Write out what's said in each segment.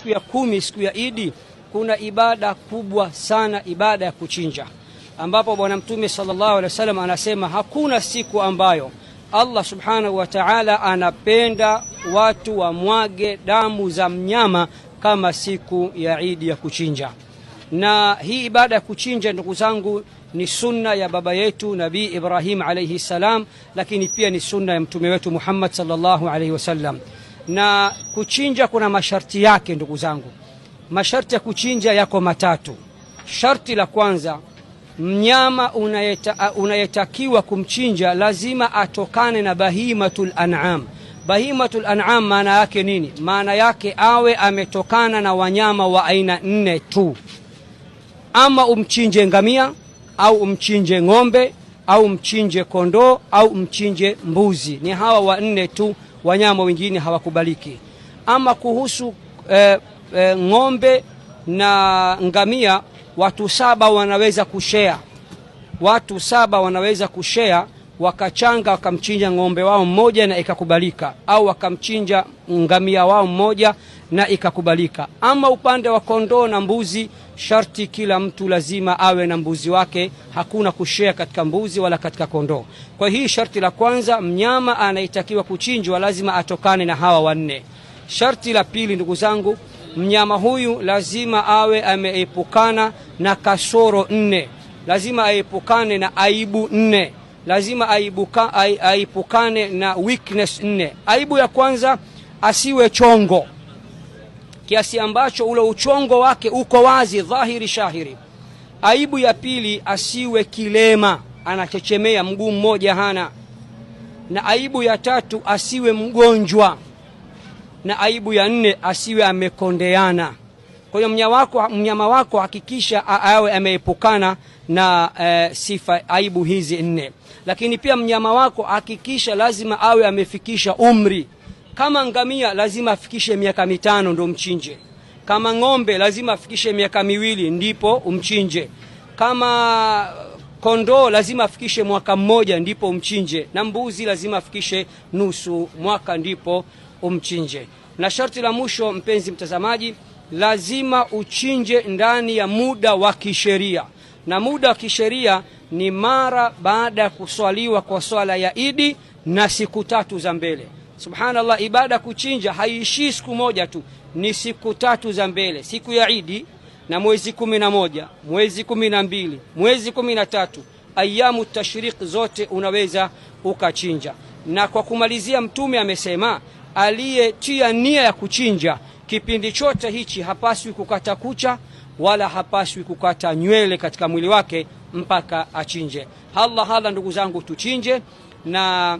siku ya 10, siku ya Idi, kuna ibada kubwa sana, ibada ya kuchinja, ambapo Bwana Mtume sallallahu alaihi wasallam anasema hakuna siku ambayo Allah subhanahu wa ta'ala anapenda watu wamwage damu za mnyama kama siku ya Idi ya kuchinja. Na hii ibada ya kuchinja, ndugu zangu, ni sunna ya baba yetu Nabii Ibrahim alayhi salam, lakini pia ni sunna ya mtume wetu Muhammad sallallahu alayhi wasallam. Na kuchinja kuna masharti yake, ndugu zangu. Masharti ya kuchinja yako matatu. Sharti la kwanza, mnyama unayetakiwa kumchinja lazima atokane na bahimatul an'am. Bahimatul an'am maana yake nini? Maana yake awe ametokana na wanyama wa aina 4 tu. Ama umchinje ngamia, au umchinje ng'ombe, au umchinje kondoo, au umchinje mbuzi. Ni hawa wa 4 tu, wanyama wengine hawakubaliki. Ama kuhusu ng'ombe na ngamia, watu 7 wanaweza kushare. Watu 7 wanaweza kushare, wakachanga wakamchinja ng'ombe wao mmoja na ikakubalika, au wakamchinja ngamia wao mmoja na ikakubalika. Ama upande wa kondoo na mbuzi, sharti kila mtu lazima awe na mbuzi wake, hakuna kushare katika mbuzi wala katika kondoo. Kwa hii sharti la kwanza, mnyama anayetakiwa kuchinjwa lazima atokane na hawa 4. Sharti la pili, ndugu zangu, mnyama huyu lazima awe ameepukana na kasoro 4. Lazima aepukane na aibu 4. Lazima aepukane na weakness 4. Aibu ya kwanza, asiwe chongo kiasi ambacho ule uchongo wake uko wazi, dhahiri shahiri. Aibu ya pili, asiwe kilema, anachechemea, mguu mmoja hana. Na aibu ya tatu, asiwe mgonjwa. Na aibu ya 4, asiwe amekondeana. Kwa hiyo mnyama wako hakikisha awe ameepukana na sifa aibu hizi 4. Lakini pia mnyama wako hakikisha lazima awe amefikisha umri. Kama ngamia lazima afikishe miaka 5 ndo mchinje. Kama ng'ombe lazima afikishe miaka 2 ndipo umchinje. Kama kondoo lazima afikishe mwaka 1 ndipo umchinje. Na mbuzi lazima afikishe nusu mwaka ndipo umchinje. Na sharti la mwisho, mpenzi mtazamaji, lazima uchinje ndani ya muda wa kisheria. Na muda wa kisheria ni mara baada ya kuswaliwa kwa swala ya Idi na siku 3 za mbele. Subhanallah, ibada kuchinja haishi siku moja tu, ni siku 3 za mbele. Siku ya Idi na mwezi 11, mwezi 12, mwezi 13, ayamu tashriq zote unaweza ukachinja. Na kwa kumalizia, mtume amesema aliyetia nia ya kuchinja kipindi chote hichi hapaswi kukata kucha wala hapaswi kukata nywele katika mwili wake mpaka achinje. Hala ndugu zangu, tuchinje. Na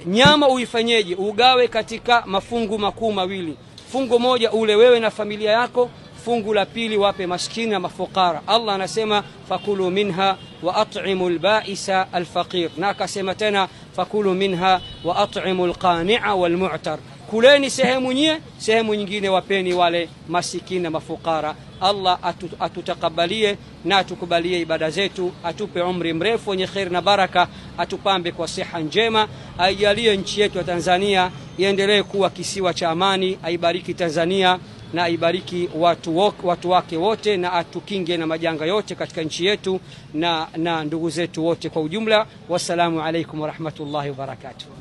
nyama uifanyeje? Ugawe katika mafungu makuu mawili. Fungu moja ule wewe na familia yako, fungu la pili wape maskini na mafukara. Allah anasema fakulu minha wa at'imul ba'isa alfaqir. Na akasema tena fakulu minha wa at'imul qani'a wal mu'tar. Kuleni sehemu nyingine wapeni wale masikini na mafukara. Allah atutakabalie na atukubalie ibada zetu, atupe umri mrefu wenye khair na baraka, atupambe kwa siha njema, aijalie nchi yetu ya Tanzania iendelee kuwa kisiwa cha amani, aibariki Tanzania na aibariki watu wake wote, na atukinge na majanga yote katika nchi yetu na ndugu zetu wote kwa ujumla. Wassalamu alaikum wa rahmatullahi wa barakatuh.